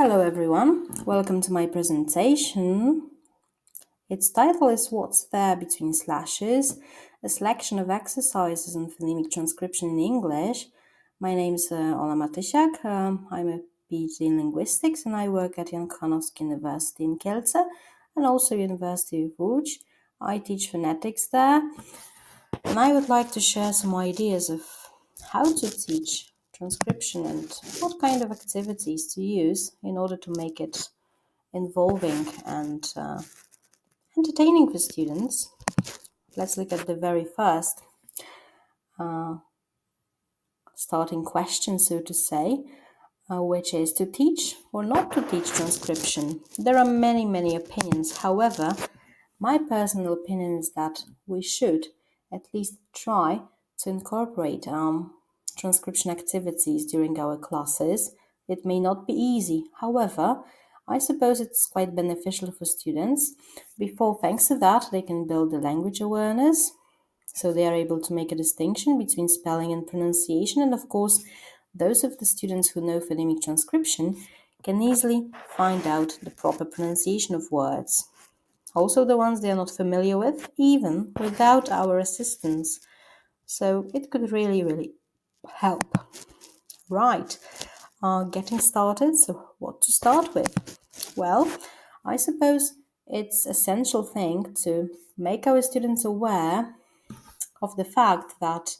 Hello everyone, welcome to my presentation. Its title is What's There Between Slashes, a selection of exercises on phonemic transcription in English. My name is Aleksandra Matysiak. I'm a PhD in linguistics and I work at Jan Kochanowski University in Kielcach and also University of Łódź. I teach phonetics there and I would like to share some ideas of how to teach transcription and what kind of activities to use in order to make it involving and entertaining for students. Let's look at the very first starting question, so to say, which is to teach or not to teach transcription. There are many opinions. However, my personal opinion is that we should at least try to incorporate transcription activities during our classes. It may not be easy. However, I suppose it's quite beneficial for students. Thanks to that, they can build the language awareness, so they are able to make a distinction between spelling and pronunciation. And of course, those of the students who know phonemic transcription can easily find out the proper pronunciation of words. Also the ones they are not familiar with, even without our assistance. So it could really help. Right, getting started. So what to start with? Well, I suppose it's an essential thing to make our students aware of the fact that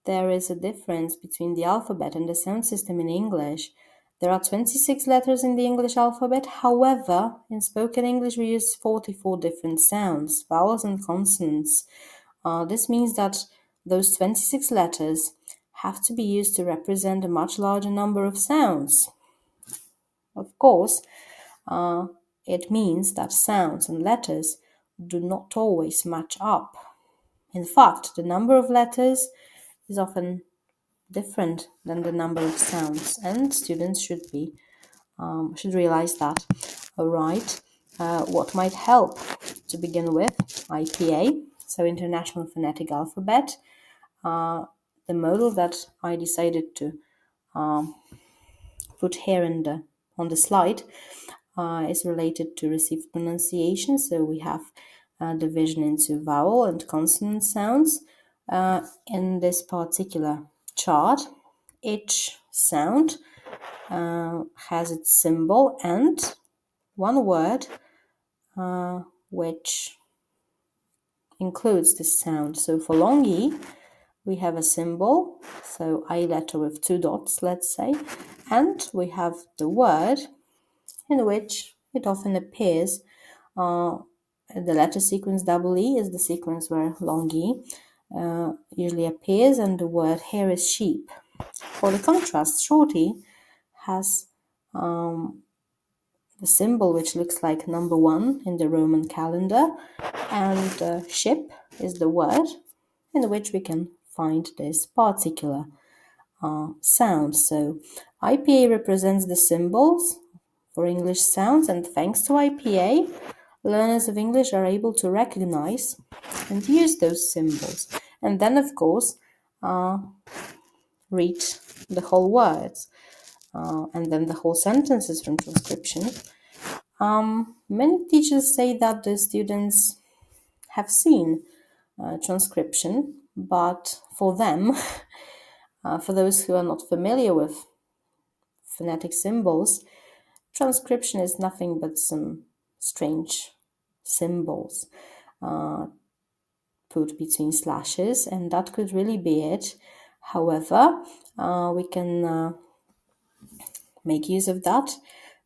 there is a difference between the alphabet and the sound system in English. There are 26 letters in the English alphabet. However, in spoken English, we use 44 different sounds, vowels and consonants. This means that those 26 letters have to be used to represent a much larger number of sounds. Of course, it means that sounds and letters do not always match up. In fact, the number of letters is often different than the number of sounds, and students should realize that. All right, what might help to begin with? IPA, so International Phonetic Alphabet. The model that I decided to put here on the slide is related to received pronunciation. So we have division into vowel and consonant sounds. In this particular chart, each sound has its symbol and one word which includes this sound. So for long E, we have a symbol, so I letter with 2 dots, let's say, and we have the word in which it often appears. The letter sequence double E is the sequence where long E usually appears, and the word here is sheep. For the contrast, short E has the symbol which looks like number 1 in the Roman calendar, and ship is the word in which we can find this particular sound. So IPA represents the symbols for English sounds, and thanks to IPA, learners of English are able to recognize and use those symbols. And then, of course, read the whole words and then the whole sentences from transcription. Many teachers say that the students have seen transcription, but for them, for those who are not familiar with phonetic symbols, transcription is nothing but some strange symbols put between slashes, and that could really be it. However, we can make use of that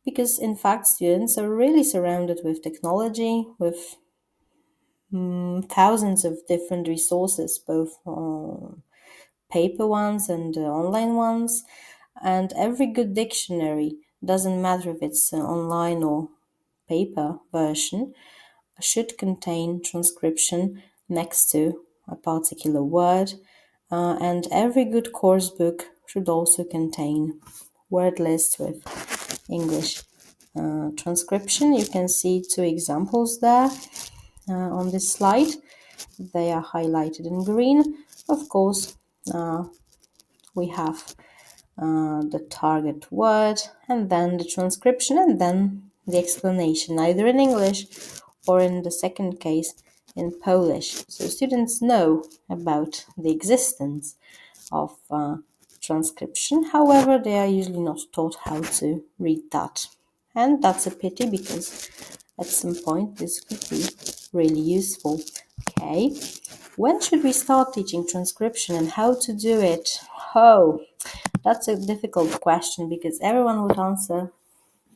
because, in fact, students are really surrounded with technology, with thousands of different resources, both paper ones and online ones, and every good dictionary, doesn't matter if it's online or paper version, should contain transcription next to a particular word, and every good course book should also contain word lists with English transcription. You can see 2 examples there on this slide. They are highlighted in green. Of course, we have the target word, and then the transcription, and then the explanation, either in English or in the second case in Polish. So students know about the existence of transcription. However, they are usually not taught how to read that. And that's a pity, because at some point this could be really useful. Okay, when should we start teaching transcription and how to do it? Oh, that's a difficult question, because everyone would answer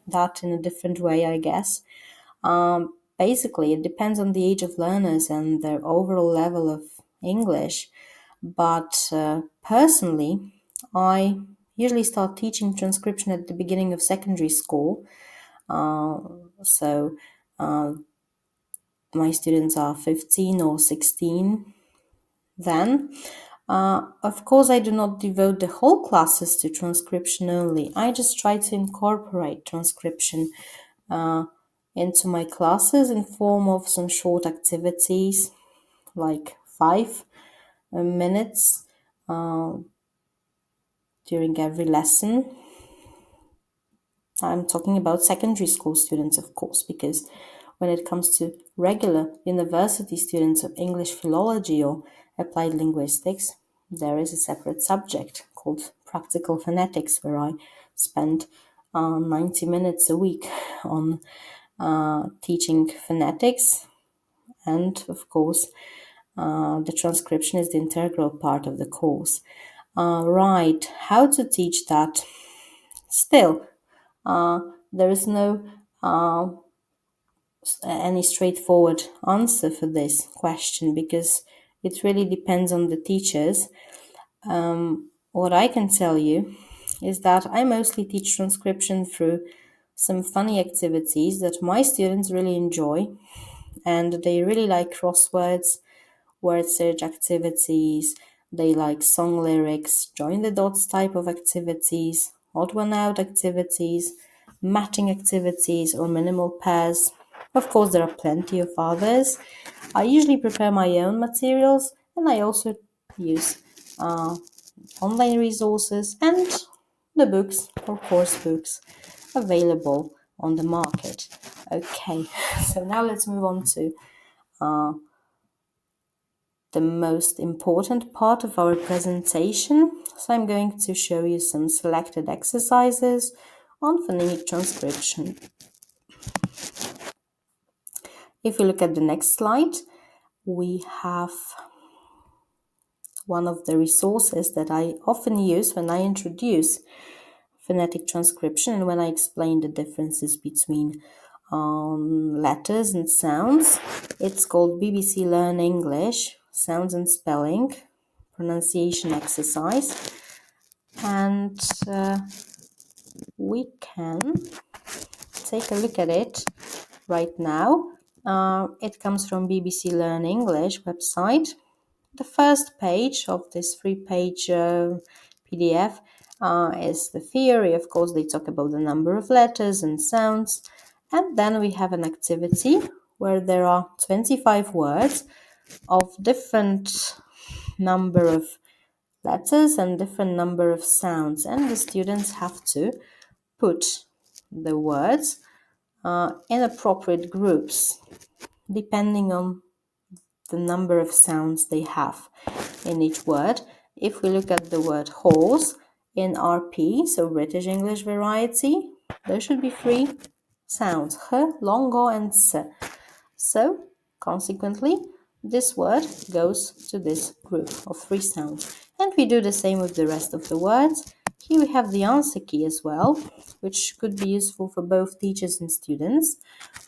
that in a different way, I guess. Basically, it depends on the age of learners and their overall level of English. But personally, I usually start teaching transcription at the beginning of secondary school. So my students are 15 or 16 then. Of course, I do not devote the whole classes to transcription only. I just try to incorporate transcription into my classes in form of some short activities, like 5 minutes during every lesson. I'm talking about secondary school students, of course, because when it comes to regular university students of English philology or applied linguistics, there is a separate subject called practical phonetics, where I spend 90 minutes a week on teaching phonetics, and of course the transcription is the integral part of the course. Right, how to teach that? Still, there is no any straightforward answer for this question, because it really depends on the teachers. What I can tell you is that I mostly teach transcription through some funny activities that my students really enjoy, and they really like crosswords, word search activities, they like song lyrics, join the dots type of activities, odd one out activities, matching activities, or minimal pairs. Of course, there are plenty of others. I usually prepare my own materials, and I also use online resources and the books or course books available on the market. Okay, so now let's move on to the most important part of our presentation. So I'm going to show you some selected exercises on phonemic transcription. If we look at the next slide, we have one of the resources that I often use when I introduce phonetic transcription and when I explain the differences between letters and sounds. It's called BBC Learn English, Sounds and Spelling, Pronunciation Exercise. And we can take a look at it right now. It comes from BBC Learn English website. The first page of this 3-page PDF is the theory. Of course, they talk about the number of letters and sounds. And then we have an activity where there are 25 words of different number of letters and different number of sounds. And the students have to put the words in appropriate groups, depending on the number of sounds they have in each word. If we look at the word horse in RP, so British English variety, there should be 3 sounds, h, long o, and s. So, consequently, this word goes to this group of 3 sounds. And we do the same with the rest of the words. Here we have the answer key as well, which could be useful for both teachers and students,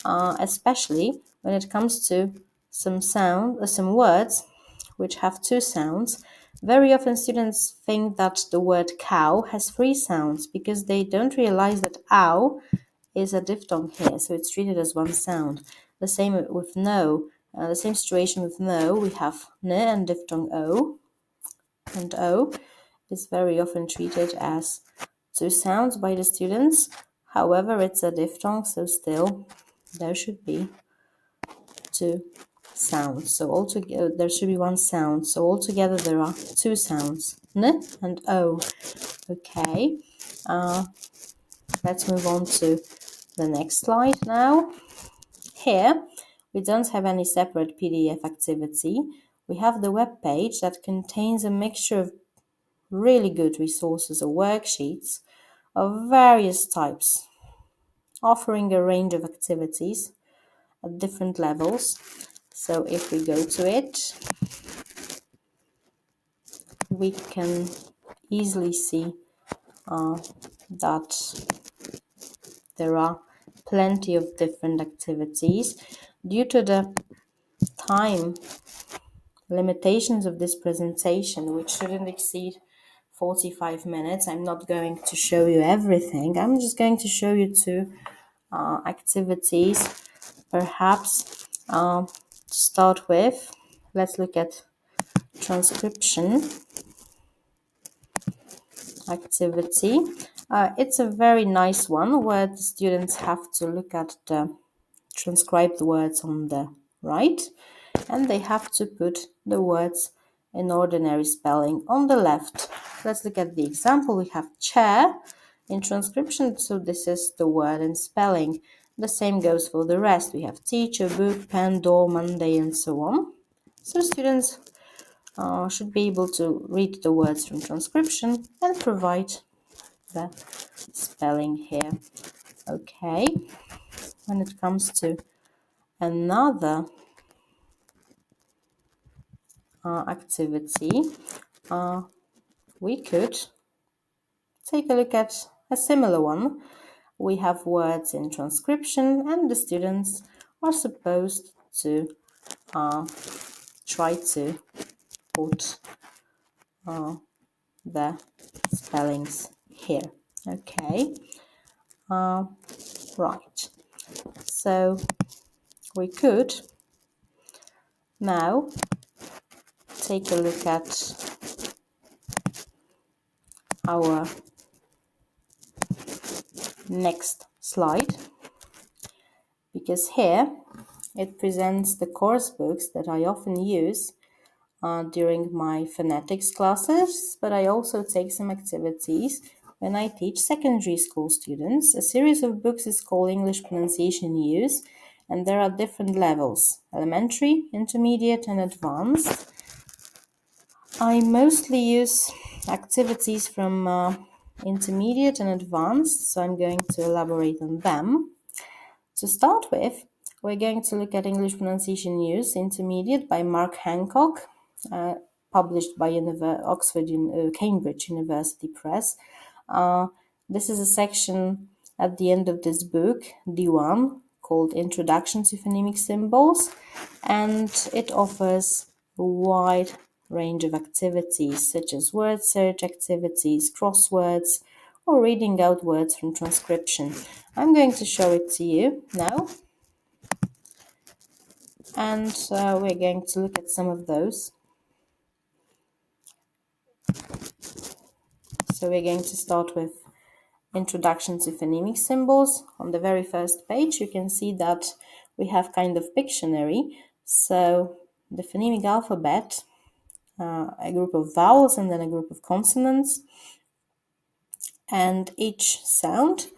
especially when it comes to some words which have 2 sounds. Very often students think that the word cow has 3 sounds because they don't realize that ow is a diphthong here, so it's treated as 1 sound. The same with no. The same situation with no. We have n and diphthong o, and o is very often treated as 2 sounds by the students. However, it's a diphthong, so still there should be 2 sounds. So altogether there should be one sound. So altogether there are two sounds, n and o. Okay. Let's move on to the next slide now. Here we don't have any separate PDF activity. We have the web page that contains a mixture of really good resources or worksheets of various types, offering a range of activities at different levels. So if we go to it, we can easily see that there are plenty of different activities. Due to the time limitations of this presentation, which shouldn't exceed 45 minutes, I'm not going to show you everything. I'm just going to show you two activities. Perhaps to start with, let's look at transcription activity. It's a very nice one where the students have to look at the transcribed words on the right, and they have to put the words in ordinary spelling on the left. Let's look at the example. We have chair in transcription, so this is the word in spelling. The same goes for the rest. We have teacher, book, pen, door, Monday, and so on. So students should be able to read the words from transcription and provide the spelling here. Okay, when it comes to another activity, we could take a look at a similar one. We have words in transcription, and the students are supposed to try to put the spellings here. Okay, right. So we could now take a look at our next slide, because here it presents the course books that I often use during my phonetics classes, but I also take some activities when I teach secondary school students. A series of books is called English Pronunciation Use, and there are different levels: elementary, intermediate, and advanced. I mostly use activities from intermediate and advanced, so I'm going to elaborate on them. To start with, we're going to look at English Pronunciation Use Intermediate by Mark Hancock, published by Cambridge University Press. This is a section at the end of this book, D1, called Introduction to Phonemic Symbols, and it offers a wide range of activities such as word search activities, crosswords, or reading out words from transcription. I'm going to show it to you now, and we're going to look at some of those. So we're going to start with Introduction to Phonemic Symbols. On the very first page, you can see that we have kind of Pictionary. So the phonemic alphabet, a group of vowels and then a group of consonants, and each sound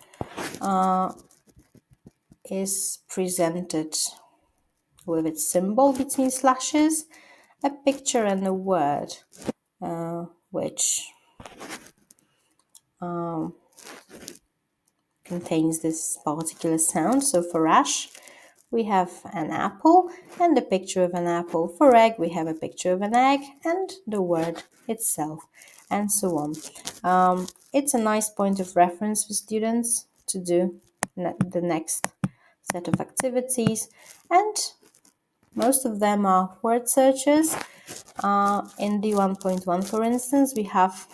is presented with its symbol between slashes, a picture and a word, which contains this particular sound. So for ash, we have an apple and a picture of an apple. For egg, we have a picture of an egg and the word itself, and so on. It's a nice point of reference for students to do the next set of activities, and most of them are word searches. In D1.1, for instance, we have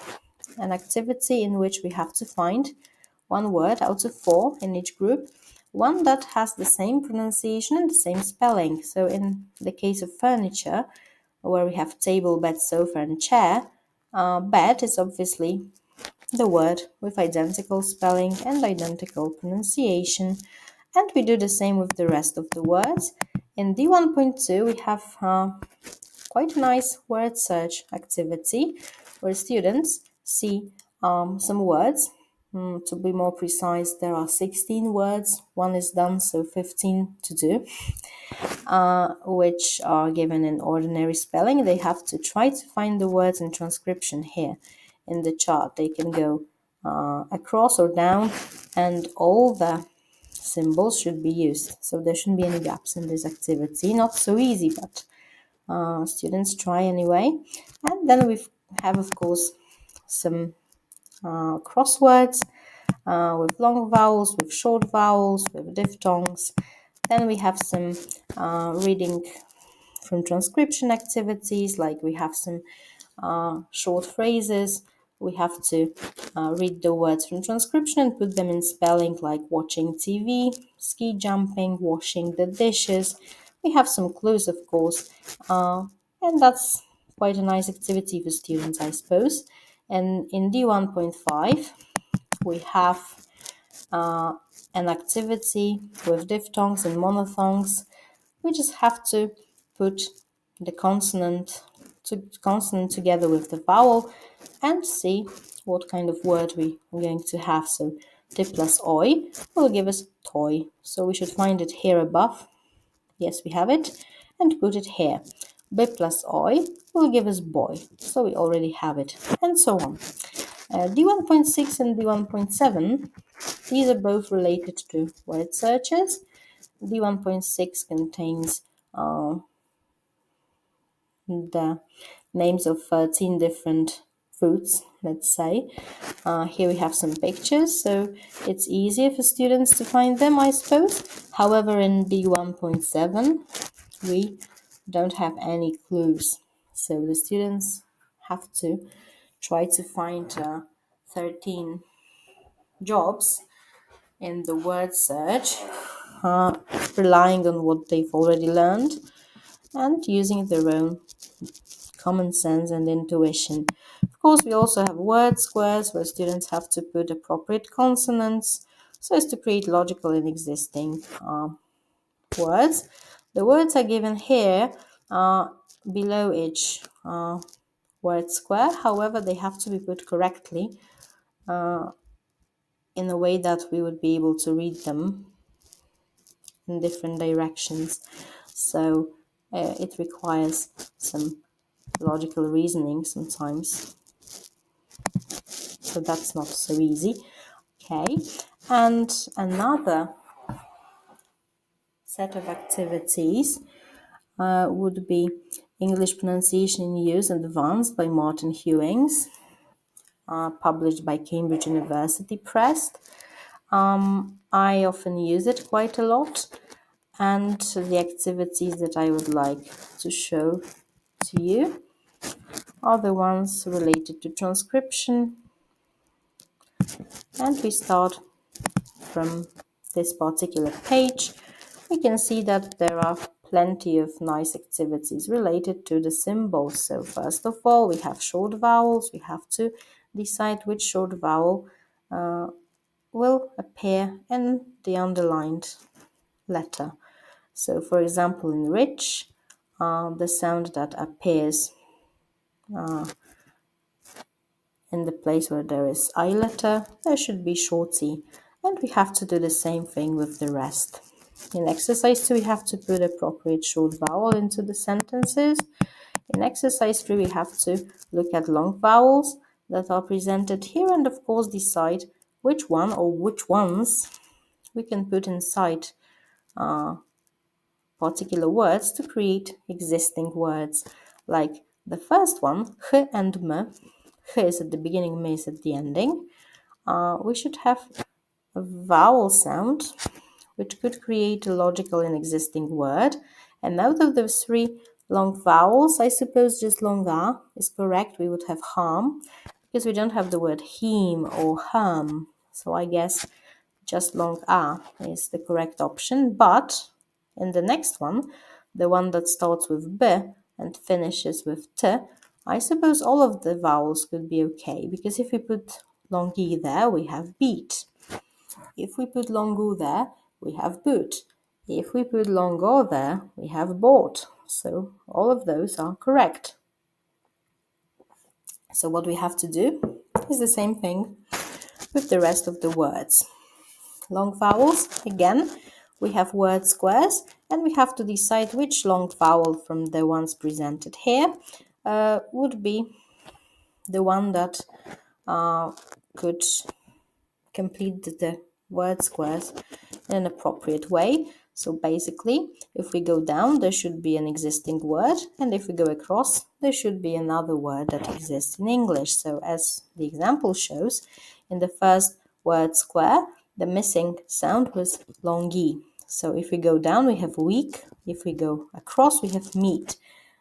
an activity in which we have to find one word out of 4 in each group, one that has the same pronunciation and the same spelling. So in the case of furniture, where we have table, bed, sofa, and chair, bed is obviously the word with identical spelling and identical pronunciation. And we do the same with the rest of the words. In D1.2, we have quite a nice word search activity where students see some words. To be more precise, there are 16 words. One is done, so 15 to do, which are given in ordinary spelling. They have to try to find the words in transcription here in the chart. They can go across or down, and all the symbols should be used. So there shouldn't be any gaps in this activity. Not so easy, but students try anyway. And then we have, of course, some crosswords with long vowels, with short vowels, with diphthongs. Then we have some reading from transcription activities, like we have some short phrases. We have to read the words from transcription and put them in spelling, like watching TV, ski jumping, washing the dishes. We have some clues, of course, and that's quite a nice activity for students, I suppose. And in D1.5, we have an activity with diphthongs and monophthongs. We just have to put the consonant together with the vowel and see what kind of word we are going to have. So t plus oi will give us toy. So we should find it here above. Yes, we have it. And put it here. B plus oi will give us boy. So we already have it. And so on. D1.6 and D1.7, these are both related to word searches. D1.6 contains the names of 13 different foods, let's say. Here we have some pictures, so it's easier for students to find them, I suppose. However, in D1.7, we don't have any clues. So the students have to try to find 13 jobs in the word search, relying on what they've already learned and using their own common sense and intuition. Of course, we also have word squares where students have to put appropriate consonants so as to create logical and existing words. The words are given here below each word square. However, they have to be put correctly in a way that we would be able to read them in different directions. So it requires some logical reasoning sometimes. So that's not so easy. Okay, and another set of activities would be English Pronunciation in Use Advanced by Martin Hewings, published by Cambridge University Press. I often use it quite a lot, and the activities that I would like to show to you are the ones related to transcription. And we start from this particular page. We can see that there are plenty of nice activities related to the symbols. So first of all, we have short vowels. We have to decide which short vowel will appear in the underlined letter. So for example, in rich, the sound that appears in the place where there is I letter, there should be short C. And we have to do the same thing with the rest. In exercise 2, we have to put appropriate short vowel into the sentences. In exercise 3, we have to look at long vowels that are presented here and, of course, decide which one or which ones we can put inside particular words to create existing words. Like the first one, h and m. H is at the beginning, m is at the ending. We should have a vowel sound which could create a logical and existing word. And out of those 3 long vowels, I suppose just long a is correct. We would have harm because we don't have the word him or hum. So I guess just long a is the correct option. But in the next one, the one that starts with b and finishes with t, I suppose all of the vowels could be okay, because if we put long e there, we have beat. If we put long u there, we have boot. If we put long O there, we have bought. So all of those are correct. So what we have to do is the same thing with the rest of the words. Long vowels, again, we have word squares, and we have to decide which long vowel from the ones presented here would be the one that could complete the word squares in an appropriate way. So basically, if we go down, there should be an existing word, and if we go across, there should be another word that exists in English. So as the example shows, in the first word square, the missing sound was longi. So if we go down, we have week. If we go across, we have meat.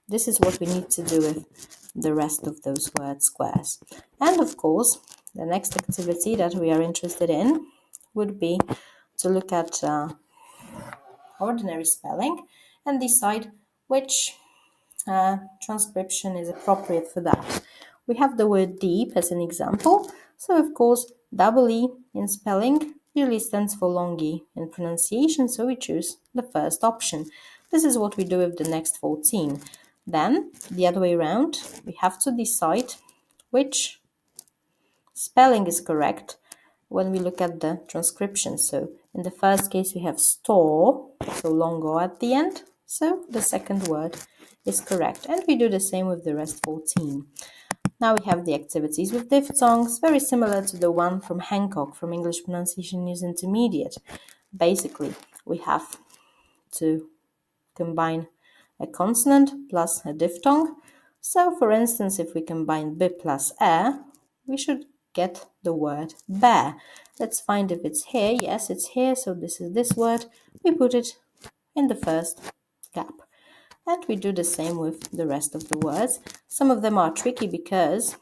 This is what we need to do with the rest of those word squares. And of course, the next activity that we are interested in would be to look at ordinary spelling and decide which transcription is appropriate for that. We have the word deep as an example. So of course, double E in spelling really stands for long E in pronunciation, so we choose the first option. This is what we do with the next 14. Then, the other way around, we have to decide which spelling is correct when we look at the transcription. So in the first case, we have store, so long O at the end. So the second word is correct. And we do the same with the rest 14. Now we have the activities with diphthongs, very similar to the one from Hancock from English Pronunciation News Intermediate. Basically, we have to combine a consonant plus a diphthong. So, for instance, if we combine b plus e, we should get the word bear. Let's find if it's here. Yes, it's here. So this is this word. We put it in the first gap. And we do the same with the rest of the words. Some of them are tricky because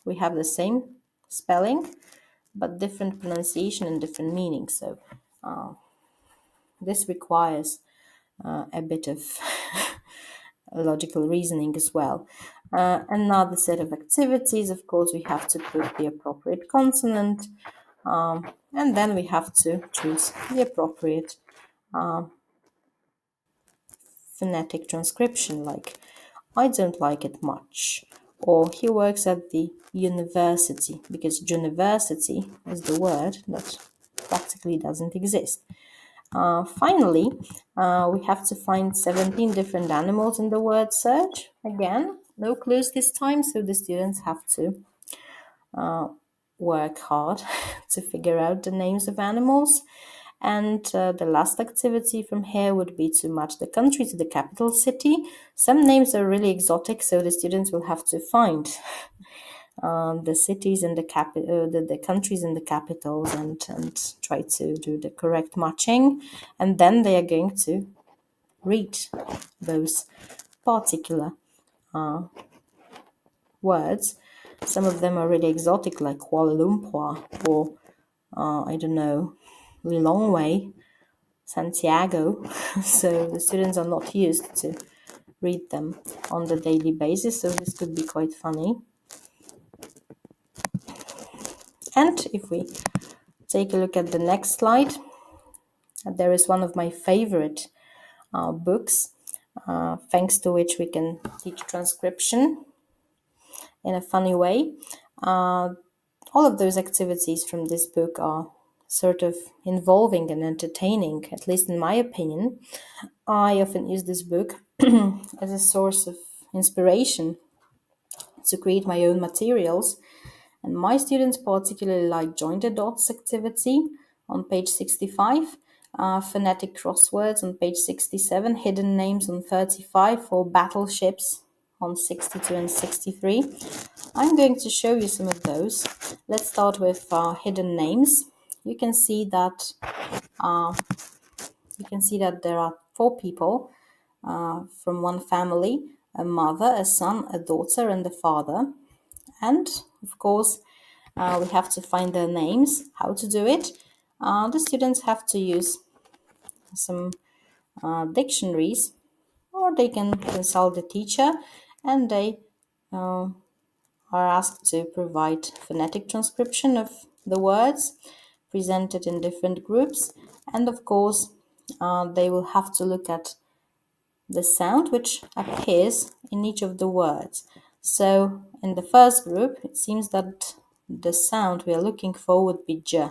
we have the same spelling, but different pronunciation and different meanings. So this requires a bit of logical reasoning as well. Another set of activities, of course, we have to put the appropriate consonant, and then we have to choose the appropriate phonetic transcription, like I don't like it much, or he works at the university, because university is the word that practically doesn't exist. Finally, we have to find 17 different animals in the word search. Again, no clues this time, so the students have to work hard to figure out the names of animals. And the last activity from here would be to match the country to the capital city. Some names are really exotic, so the students will have to find the cities and the countries and the capitals and try to do the correct matching. And then they are going to read those particular words. Some of them are really exotic, like Kuala Lumpur or, I don't know, Lilongwe, Santiago. So the students are not used to read them on the daily basis, so this could be quite funny. And if we take a look at the next slide, there is one of my favorite books, thanks to which we can teach transcription in a funny way. All of those activities from this book are sort of involving and entertaining, at least in my opinion. I often use this book as a source of inspiration to create my own materials. And my students particularly like Join the Dots activity on page 65, phonetic crosswords on page 67, hidden names on 35, or battleships on 62 and 63. I'm going to show you some of those. Let's start with hidden names. You can see that there are 4 people from one family: a mother, a son, a daughter, and a father. And of course, we have to find their names. How to do it? The students have to use some dictionaries, or they can consult the teacher, and they are asked to provide phonetic transcription of the words presented in different groups. And of course, they will have to look at the sound which appears in each of the words. So in the first group, it seems that the sound we are looking for would be j,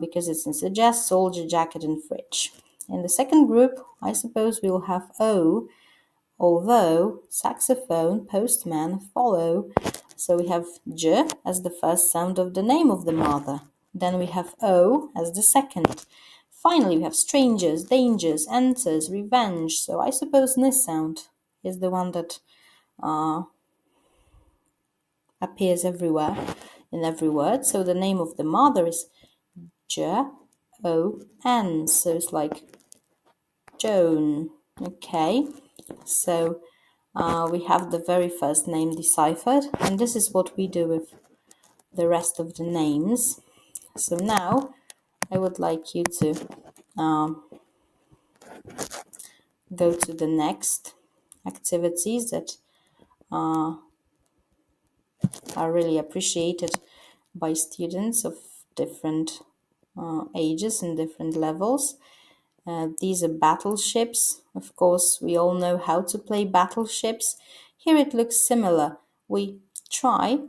because it's in suggest, soldier, jacket, and fridge. In the second group, I suppose we will have o, although, saxophone, postman, follow. So we have j as the first sound of the name of the mother. Then we have o as the second. Finally, we have strangers, dangers, enters, revenge. So I suppose this sound is the one that appears everywhere in every word. So the name of the mother is J-O-N. So it's like Joan. Okay, so we have the very first name deciphered, and this is what we do with the rest of the names. So now I would like you to go to the next activities that are really appreciated by students of different ages and different levels. These are battleships. Of course, we all know how to play battleships. Here it looks similar. We try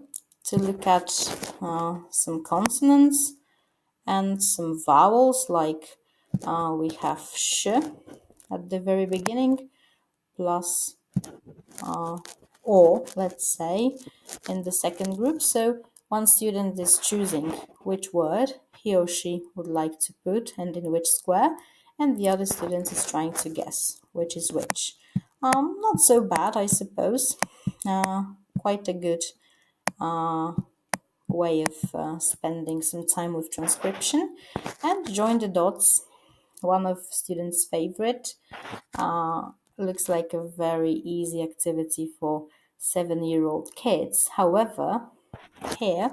to look at some consonants and some vowels, like we have sh at the very beginning, plus or, let's say, in the second group. So one student is choosing which word he or she would like to put and in which square, and the other student is trying to guess which is which. Not so bad, I suppose. Quite a good way of spending some time with transcription. And join the dots, one of students' favorite. Looks like a very easy activity for 7-year-old kids. However, here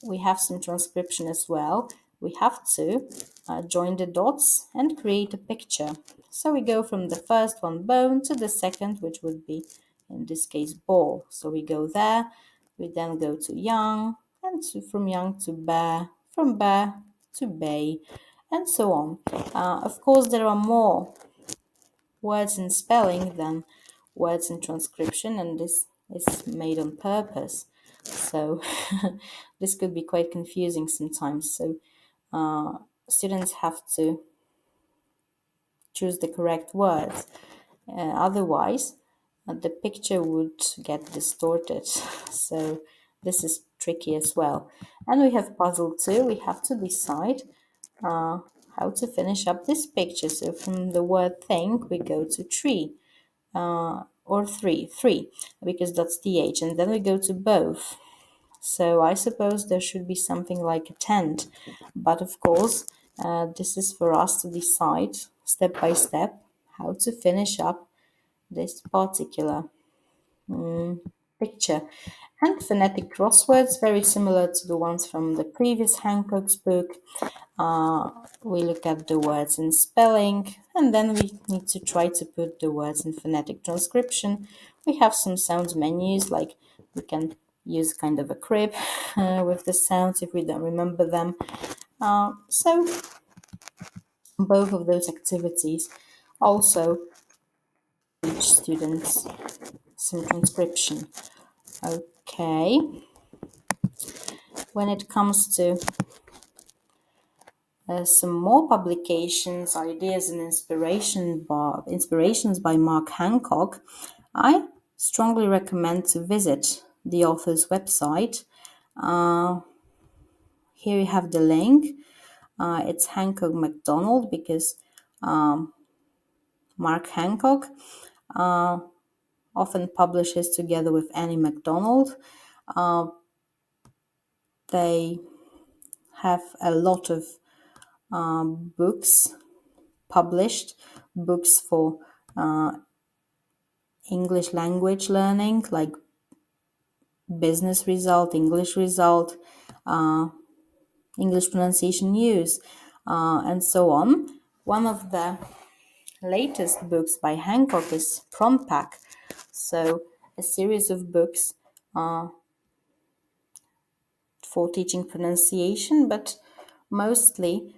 we have some transcription as well. We have to join the dots and create a picture. So we go from the first one, bone, to the second, which would be, in this case, ball. So we go there, we then go to young, and from young to bear, from bear to bay, and so on. Of course, there are more words in spelling than words in transcription, and this is made on purpose. So this could be quite confusing sometimes. So students have to choose the correct words. Otherwise, the picture would get distorted. So this is tricky as well. And we have puzzle 2. We have to decide how to finish up this picture. So from the word think, we go to tree. Or three, because that's the H, and then we go to both. So I suppose there should be something like a tent, but of course, this is for us to decide step by step how to finish up this particular picture. And phonetic crosswords, very similar to the ones from the previous Hancock's book. We look at the words in spelling, and then we need to try to put the words in phonetic transcription. We have some sound menus, like we can use kind of a crib with the sounds if we don't remember them. So both of those activities also teach students some transcription. Okay. When it comes to some more publications, ideas, and inspirations by Mark Hancock, I strongly recommend to visit the author's website. Here you have the link. It's Hancock MacDonald, because Mark Hancock often publishes together with Annie MacDonald. They have a lot of books published, books for English language learning, like business result, English result, English pronunciation use, and so on. One of the latest books by Hancock is Prompt Pack. So a series of books for teaching pronunciation, but mostly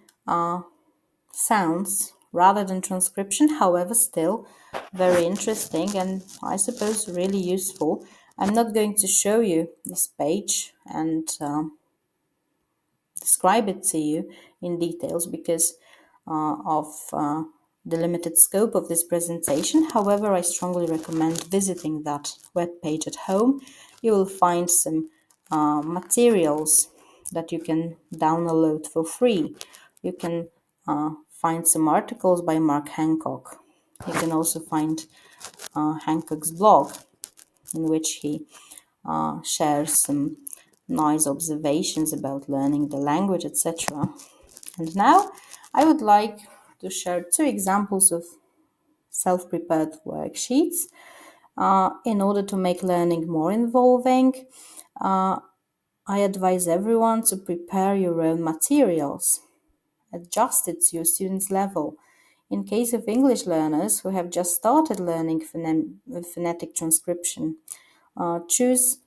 sounds rather than transcription, however, still very interesting and I suppose really useful. I'm not going to show you this page and describe it to you in details because of the limited scope of this presentation. However, I strongly recommend visiting that web page at home. You will find some materials that you can download for free. You can find some articles by Mark Hancock. You can also find Hancock's blog, in which he shares some nice observations about learning the language, etc. And now I would like to share 2 examples of self-prepared worksheets in order to make learning more involving. I advise everyone to prepare your own materials, adjust it to your students' level. In case of English learners who have just started learning phonetic transcription, choose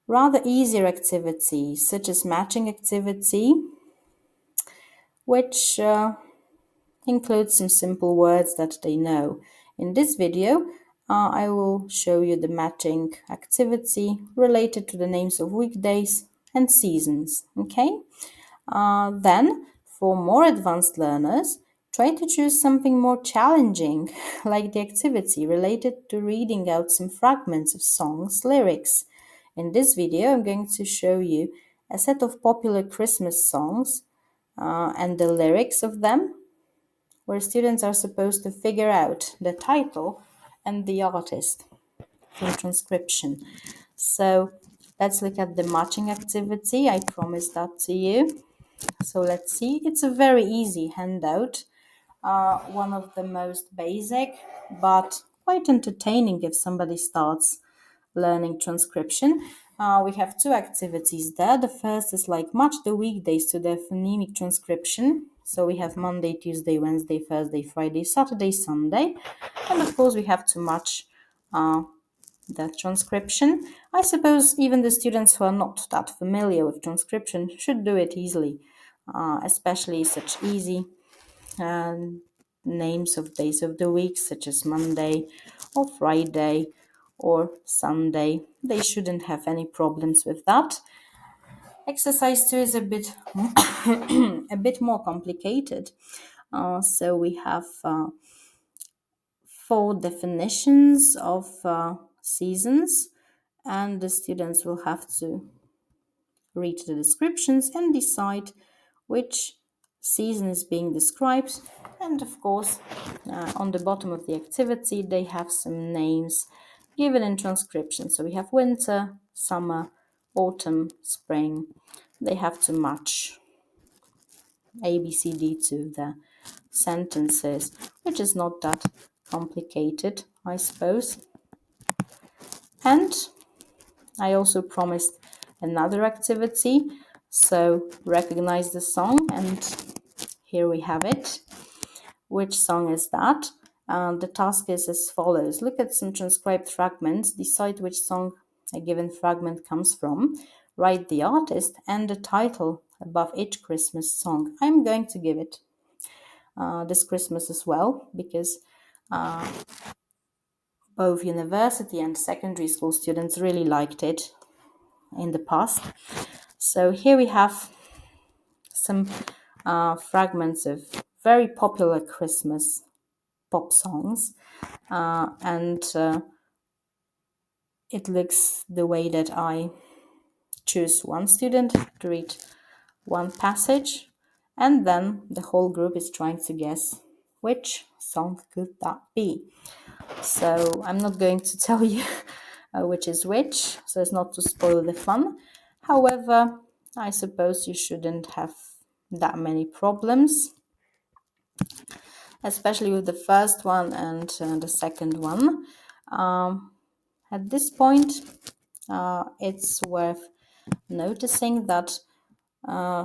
rather easier activities such as matching activity, which includes some simple words that they know. In this video, I will show you the matching activity related to the names of weekdays and seasons. Okay? Then, for more advanced learners, try to choose something more challenging, like the activity related to reading out some fragments of songs' lyrics. In this video, I'm going to show you a set of popular Christmas songs and the lyrics of them, where students are supposed to figure out the title and the artist in transcription. So let's look at the matching activity. I promised that to you. So let's see. It's a very easy handout, one of the most basic, but quite entertaining if somebody starts learning transcription. We have 2 activities there. The first is like match the weekdays to the phonemic transcription. So we have Monday, Tuesday, Wednesday, Thursday, Friday, Saturday, Sunday. And of course we have to match the transcription. I suppose even the students who are not that familiar with transcription should do it easily, especially such easy names of days of the week, such as Monday or Friday or Sunday. They shouldn't have any problems with that. Exercise 2 is a bit a bit more complicated. So we have 4 definitions of seasons, and the students will have to read the descriptions and decide which season is being described. And of course, on the bottom of the activity, they have some names given in transcription. So we have winter, summer, autumn, spring. They have to match A, B, C, D to the sentences, which is not that complicated, I suppose. And I also promised another activity. So recognize the song, and here we have it. Which song is that? The task is as follows. Look at some transcribed fragments, decide which song a given fragment comes from, write the artist and the title above each Christmas song. I'm going to give it this Christmas as well, because both university and secondary school students really liked it in the past. So here we have some fragments of very popular Christmas pop songs, and it looks the way that I choose one student to read one passage, and then the whole group is trying to guess which song could that be. So I'm not going to tell you which is which, so as not to spoil the fun. However, I suppose you shouldn't have that many problems, especially with the first one and the second one. At this point, it's worth noticing that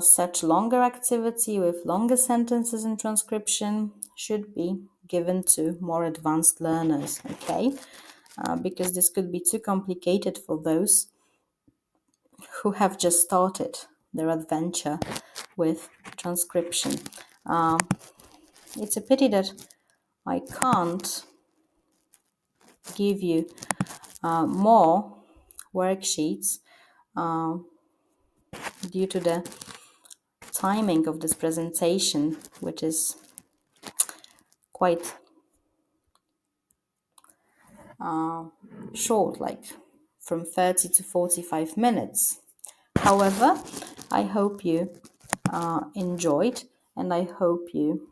such longer activity with longer sentences in transcription should be given to more advanced learners, okay? Because this could be too complicated for those who have just started their adventure with transcription. it's a pity that I can't give you more worksheets due to the timing of this presentation, which is quite short, like from 30 to 45 minutes. However, I hope you enjoyed, and I hope you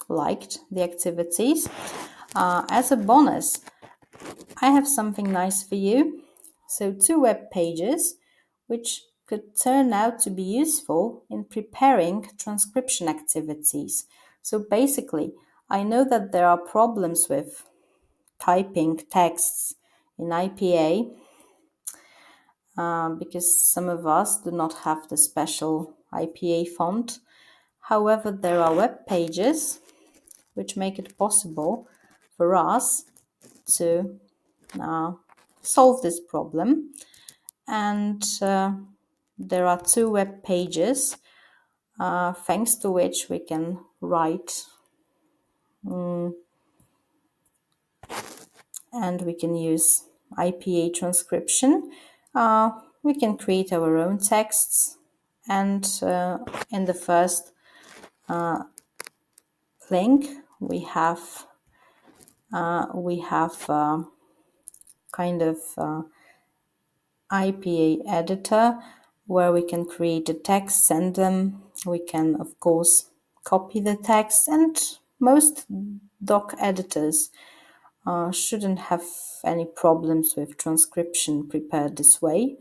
liked the activities. As a bonus, I have something nice for you. So 2 web pages which could turn out to be useful in preparing transcription activities. So basically, I know that there are problems with typing texts in IPA because some of us do not have the special IPA font. However, there are web pages which make it possible for us to solve this problem. And there are 2 web pages thanks to which we can write and we can use IPA transcription. We can create our own texts, and in the first link we have kind of IPA editor where we can create the texts, and we can of course copy the text, and most doc editors shouldn't have any problems with transcription prepared this way.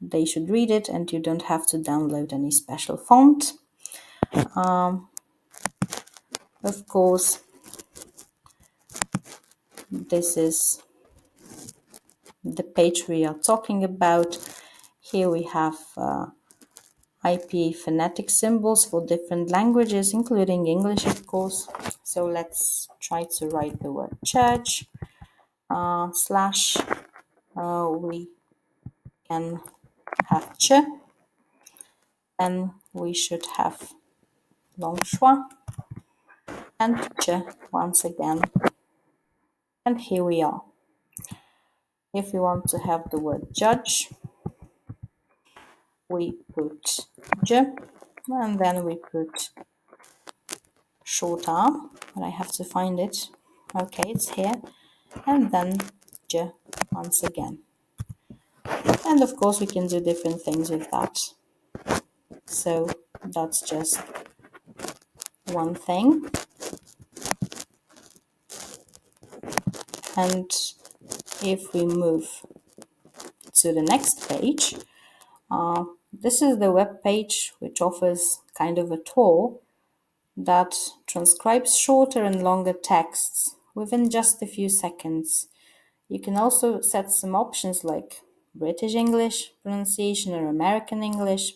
They should read it, and you don't have to download any special font. Of course, this is the page we are talking about. Here we have IPA phonetic symbols for different languages, including English, of course. So let's try to write the word church. Slash, we can have ch, and we should have long schwa, and ch once again. And here we are. If we want to have the word judge, we put j, and then we put short r, but I have to find it. Okay, it's here. And then j once again. And of course we can do different things with that. So that's just one thing. And if we move to the next page, this is the web page which offers kind of a tool that transcribes shorter and longer texts within just a few seconds. You can also set some options like British English pronunciation or American English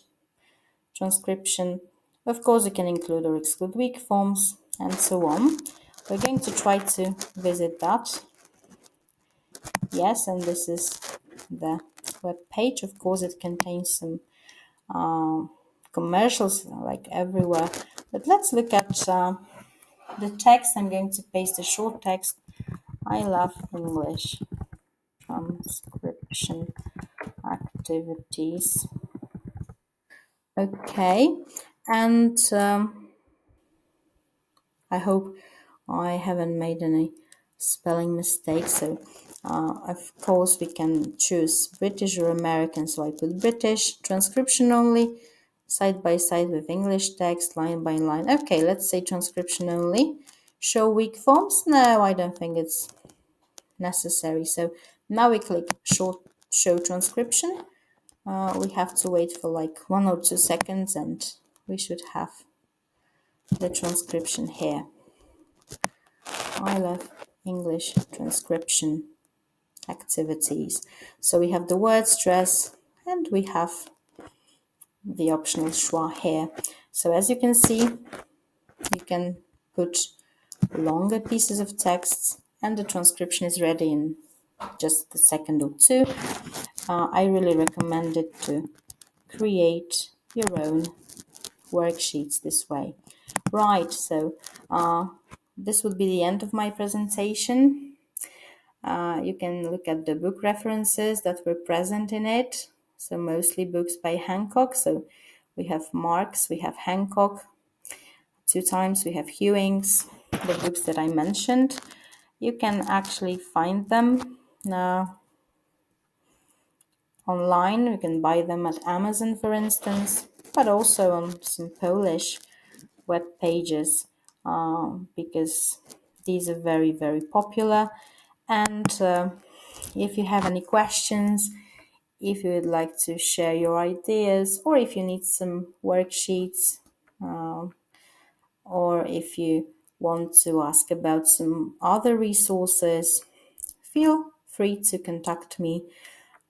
transcription. Of course, you can include or exclude weak forms and so on. We're going to try to visit that. Yes, and this is the web page. Of course, it contains some commercials like everywhere. But let's look at the text. I'm going to paste a short text. I love English transcription activities. Okay, and I hope I haven't made any spelling mistakes. So, of course, we can choose British or American. So I put British, transcription only, side by side with English text, line by line. Okay, let's say transcription only. Show weak forms? No, I don't think it's necessary. So now we click show transcription. We have to wait for like 1 or 2 seconds, and we should have the transcription here. I love English transcription activities. So we have the word stress, and we have the optional schwa here. So as you can see, you can put longer pieces of text, and the transcription is ready in just a second or 2. I really recommend it to create your own worksheets this way. Right, so this would be the end of my presentation. You can look at the book references that were present in it. So mostly books by Hancock. So we have Marx, we have Hancock. 2 times we have Ewing's, the books that I mentioned. You can actually find them online. You can buy them at Amazon, for instance, but also on some Polish web pages because these are very, very popular. And if you have any questions, if you would like to share your ideas, or if you need some worksheets, or if you want to ask about some other resources, feel free to contact me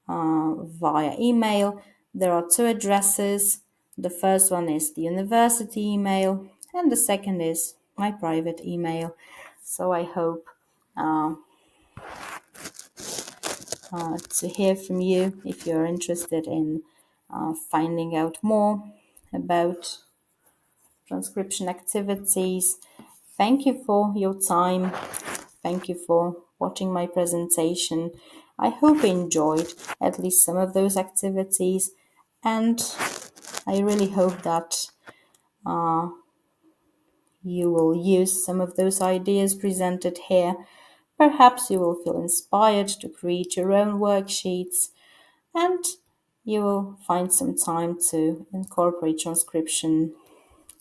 via email. There are 2 addresses. The first one is the university email, and the second is my private email. So I hope to hear from you if you're interested in finding out more about transcription activities. Thank you for your time. Thank you for watching my presentation. I hope you enjoyed at least some of those activities, and I really hope that you will use some of those ideas presented here. Perhaps you will feel inspired to create your own worksheets, and you will find some time to incorporate transcription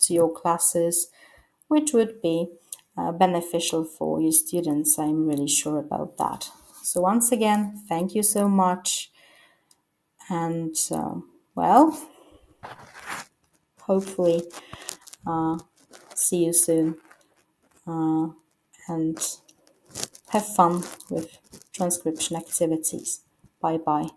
to your classes, which would be beneficial for your students. I'm really sure about that. So once again, thank you so much. And well, hopefully see you soon and have fun with transcription activities. Bye bye.